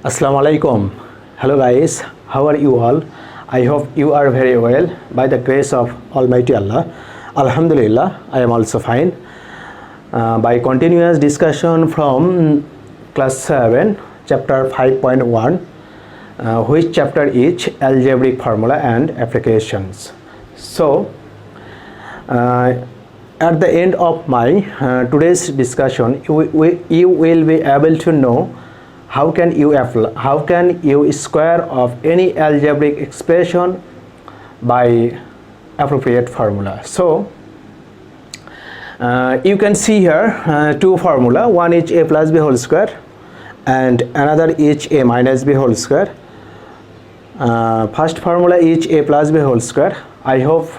Assalamu alaikum. Hello guys, how are you all? I hope you are very well by the grace of Almighty Allah. Alhamdulillah, I am also fine. By continuous discussion from class 7, chapter 5.1, which chapter is algebraic formula and applications. So, at the end of my today's discussion, you will be able to know how can you square of any algebraic expression by appropriate formula. So you can see here two formula, one is a plus b whole square and another is a minus b whole square. First formula is a plus b whole square. I hope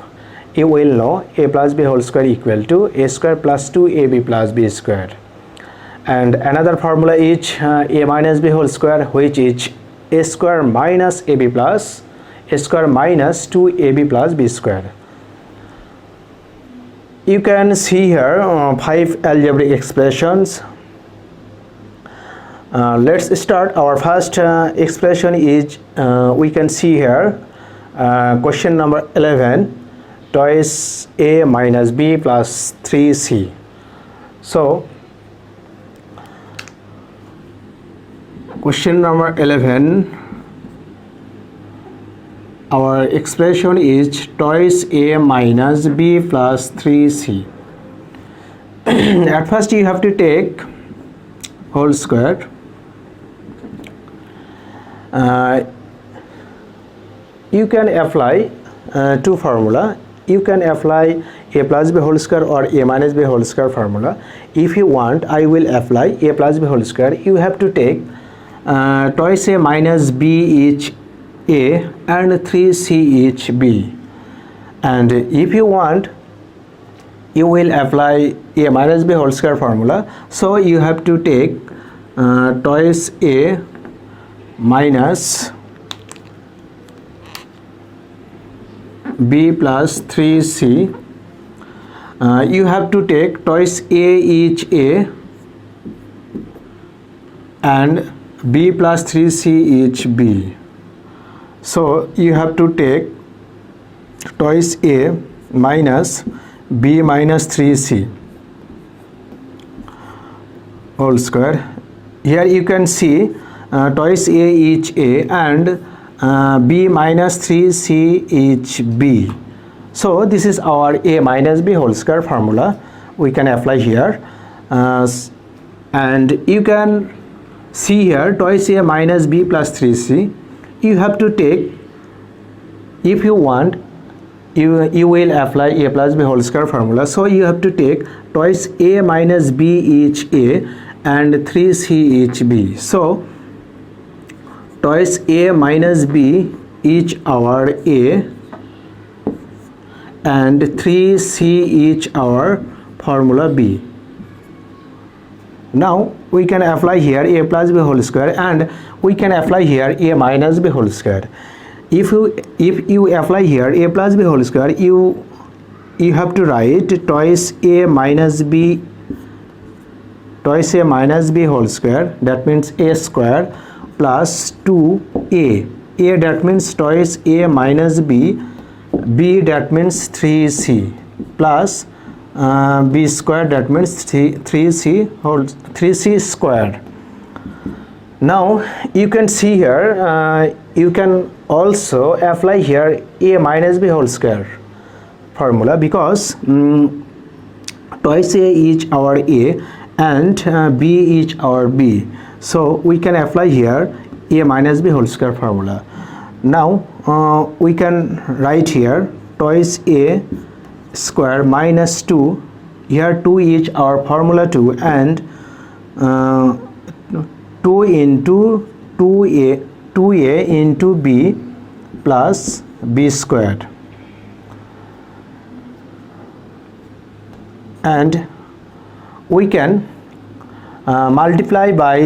you will know a plus b whole square equal to a square plus 2ab plus b square. And another formula is a minus b whole square, which is a square minus ab plus a square minus 2ab plus b square. You can see here 5 algebraic expressions. Let's start. Our first expression is we can see here question number 11, twice a minus b plus 3c. So question number 11, our expression is twice a minus b plus 3c. At first you have to take whole square. You can apply two formula. You can apply a plus b whole square or a minus b whole square formula. If you want, I will apply a plus b whole square. You have to take twice a minus b each a and 3c each b, and if you want, you will apply a minus b whole square formula. So you have to take twice a minus b plus 3c. You have to take twice a each a and b plus 3c each b. So you have to take twice a minus b minus 3c whole square. Here you can see twice a each a and b minus 3c each b. So this is our a minus b whole square formula. We can apply here, and you can see here twice a minus b plus 3c. You have to take, if you want, you will apply a plus b whole square formula. So you have to take twice a minus b each a and 3c each b. So twice a minus b each our a and 3c each our formula b. Now we can apply here a plus b whole square, and we can apply here a minus b whole square. If you apply here a plus b whole square, you have to write twice a minus b whole square, that means a square, plus 2a. A that means twice a minus b, b that means 3c, plus b square, that means 3c square. Now you can see here you can also apply here a minus b whole square formula, because twice a each our a and b each our b. So we can apply here a minus b whole square formula. Now we can write here twice a square minus 2. Here 2 is our formula 2, and 2 into 2a into b plus b squared, and we can multiply by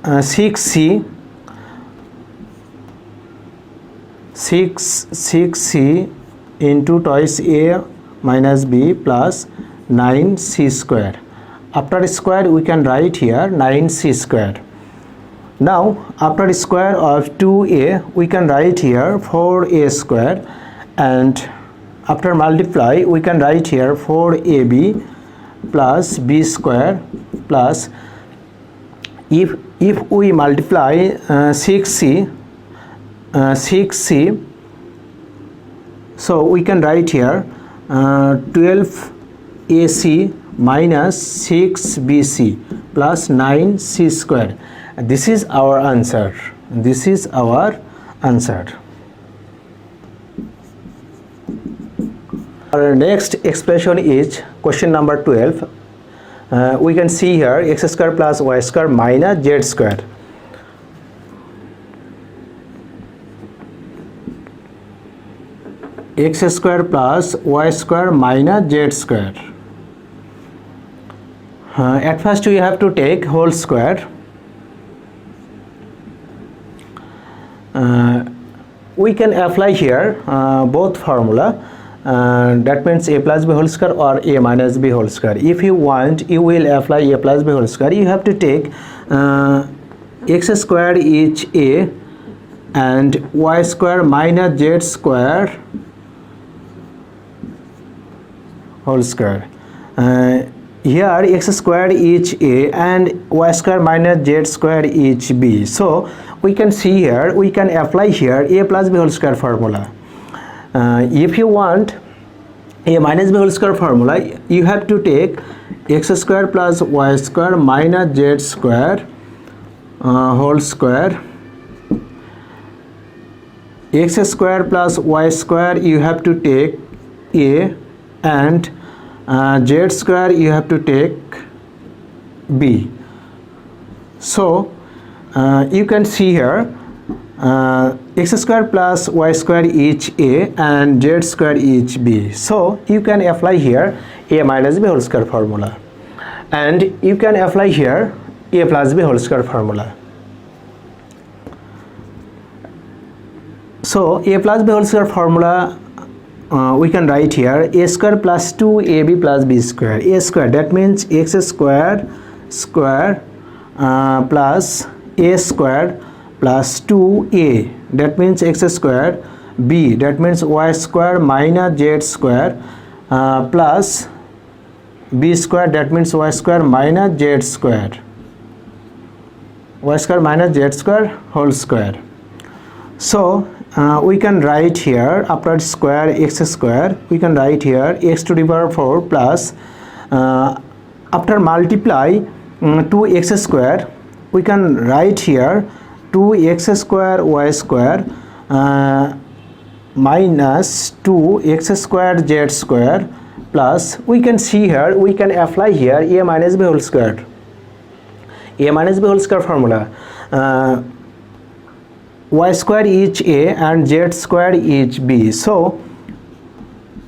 6c into twice a minus b plus 9c square. After square we can write here 9c square. Now after square of 2a we can write here 4a square, and after multiply we can write here 4ab plus b square plus, if we multiply 6c, so we can write here 12ac minus 6bc plus 9c square. This is our answer. This is our answer. Our next expression is question number 12. We can see here x square plus y square minus z square. X square plus y square minus z square. At first we have to take whole square. We can apply here both formula. That means a plus b whole square or a minus b whole square. If you want, you will apply a plus b whole square. You have to take x square is a and y square minus z square whole square. Here x square is a and y square minus z square is b. So we can see here, we can apply here a plus b whole square formula. If you want a minus b whole square formula, you have to take x square plus y square minus z square whole square. X square plus y square you have to take a, and z square you have to take b. So you can see here x square plus y square is a and z square is b. So you can apply here a minus b whole square formula, and you can apply here a plus b whole square formula. So a plus b whole square formula we can write here a square plus 2ab plus b square. A square, that means x square plus a square plus 2a, that means x square, b, that means y square minus z square plus b square, that means y square minus z square, y square minus z square whole square. So we can write here after square x square, we can write here x to the power 4 plus after multiply 2x square, we can write here 2x square y square minus 2x square z square plus, we can see here, we can apply here a minus b whole square, a minus b whole square formula. Y square is a and z square is b. So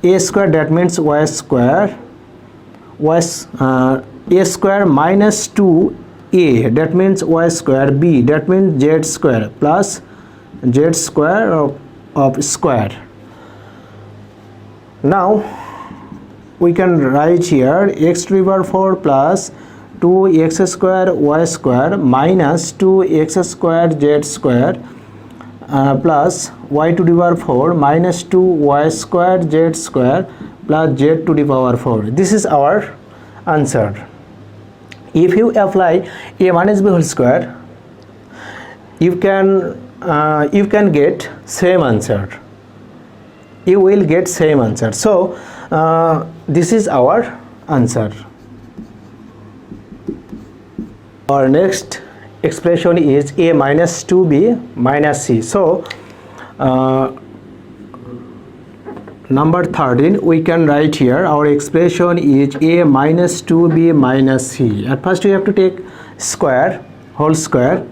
a square, that means y square, a square minus 2a, that means y square, b, that means z square plus z square of square. Now we can write here x to the power 4 plus 2x square y square minus 2x square z square plus y to the power 4 minus 2y square z square plus z to the power 4. This is our answer. If you apply a minus b whole square, you can get same answer. You will get same answer. So this is our answer. Our next expression is a minus 2b minus c. So number 13, we can write here our expression is a minus 2b minus c. At first we have to take square, whole square.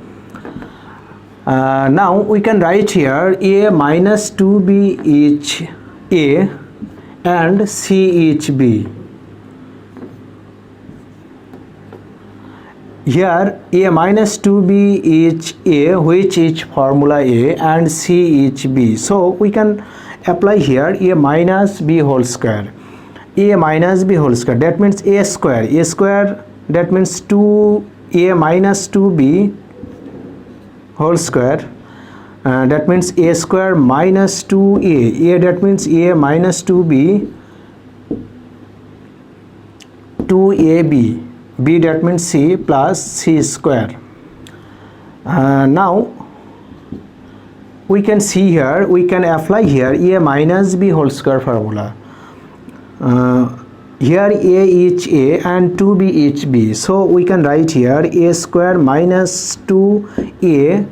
Now we can write here a minus 2b is a and c is b. Here a minus 2b is a, which is formula a, and c is b. So we can apply here a minus b whole square, a minus b whole square, that means a square, that means 2a minus 2b whole square, that means a square minus 2a, that means a minus 2b, 2ab, b that means c, plus c square. Now we can see here, we can apply here a minus b whole square formula. Here a each a and 2b each b, so we can write here a square minus 2a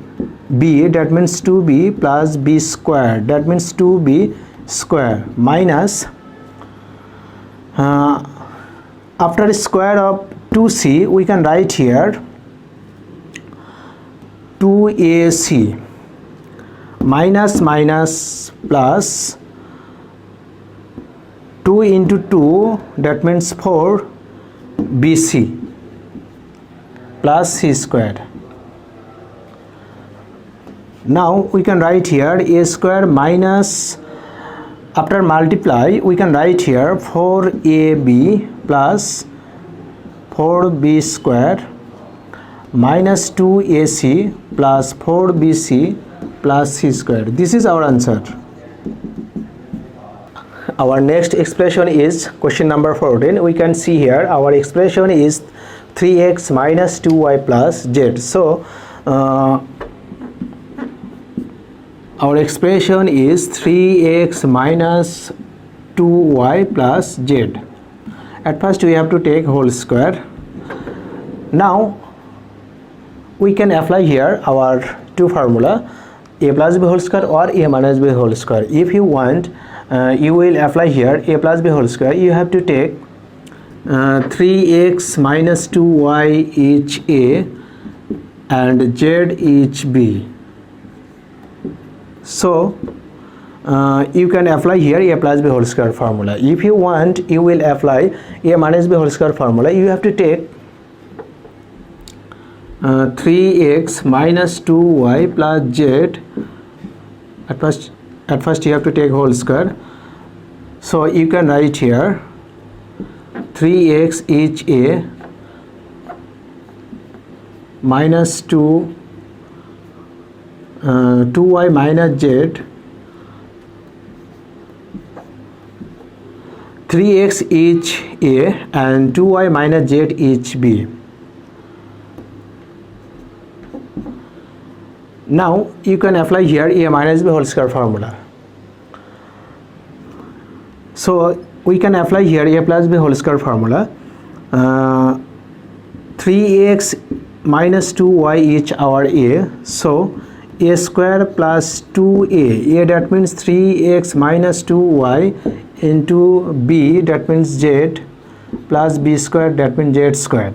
b, that means 2b, plus b square, that means 2b square, minus after square of 2c we can write here 2ac, minus minus plus 2 into 2, that means 4 bc, plus c squared. Now we can write here a square minus, after multiply we can write here 4ab plus 4b square minus 2ac plus 4bc plus c square. This is our answer. Our next expression is question number 14. We can see here our expression is 3x minus 2y plus z. So our expression is 3x minus 2y plus z. At first we have to take whole square. Now we can apply here our two formula, a plus b whole square or a minus b whole square. If you want, you will apply here a plus b whole square. You have to take 3x minus 2y each a and z each b. So you can apply here a plus b whole square formula. If you want, you will apply a minus b whole square formula. You have to take 3x minus 2y plus z. At first you have to take whole square. So you can write here 3x each a minus 2y minus z, 3x each a and 2y minus z each b. Now you can apply here a minus b whole square formula. So we can apply here a plus b whole square formula. 3x minus 2y each our a, so a square plus 2a, a that means 3x minus 2y into b, that means z, plus b square, that means z square.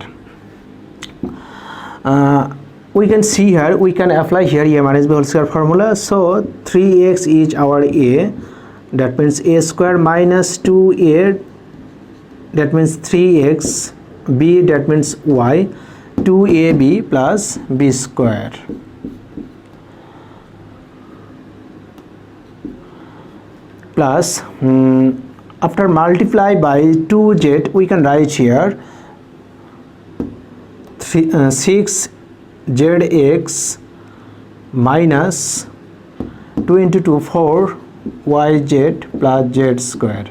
We can see here, we can apply here a minus b whole square formula. So 3x is our a, that means a square minus 2a, that means 3x, b that means y, 2ab plus b square. Plus after multiply by 2z we can write here 6zx minus 2 into 2 4 yz plus z square.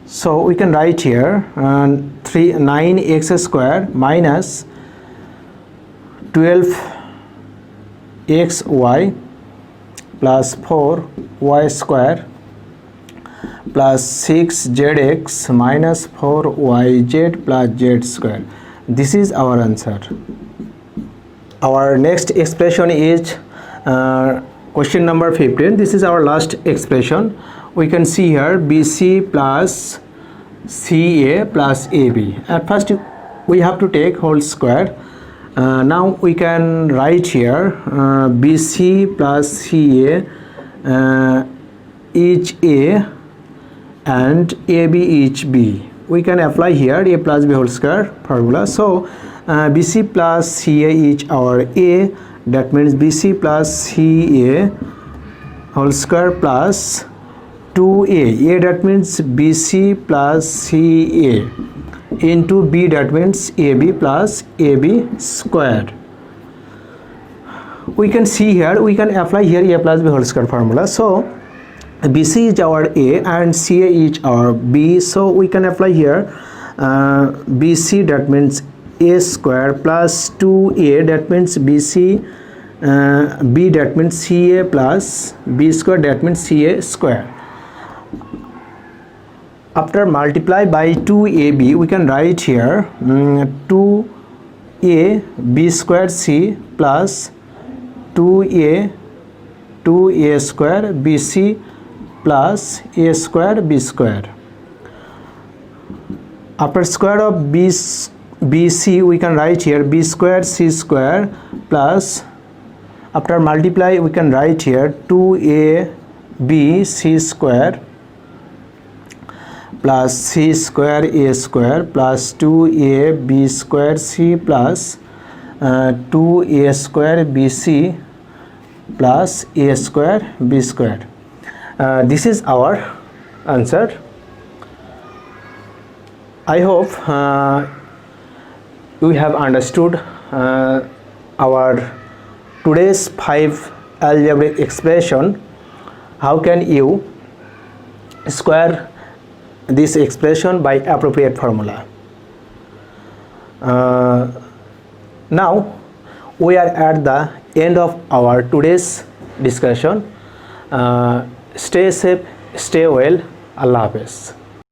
So we can write here 9x square minus 12xy plus 4y square plus 6zx minus 4yz plus z square. This is our answer. Our next expression is question number 15. This is our last expression. We can see here BC plus CA plus AB. At first we have to take whole square. Now we can write here BC plus CA each A and AB each B. We can apply here a plus B whole square formula. So BC plus CA each our A, that means BC plus CA whole square plus 2A, A that means BC plus CA into B, that means AB plus AB square. we can see here, we can apply here a plus b whole square formula. So BC is our A and CA is our B, so we can apply here BC, that means A square, plus 2A, that means BC, B, that means CA, plus B square, that means CA square. After multiply by 2AB, we can write here 2A B square C plus 2A square BC plus A square B square. After square of BC, we can write here B square C square plus, after multiply we can write here 2AB C square plus C square A square plus 2A B square C plus 2A square BC plus A square B square. This is our answer. I hope you have understood our today's 5 algebraic expression. How can you square this expression by appropriate formula? Now we are at the end of our today's discussion. Stay safe, stay well. Allah Hafiz.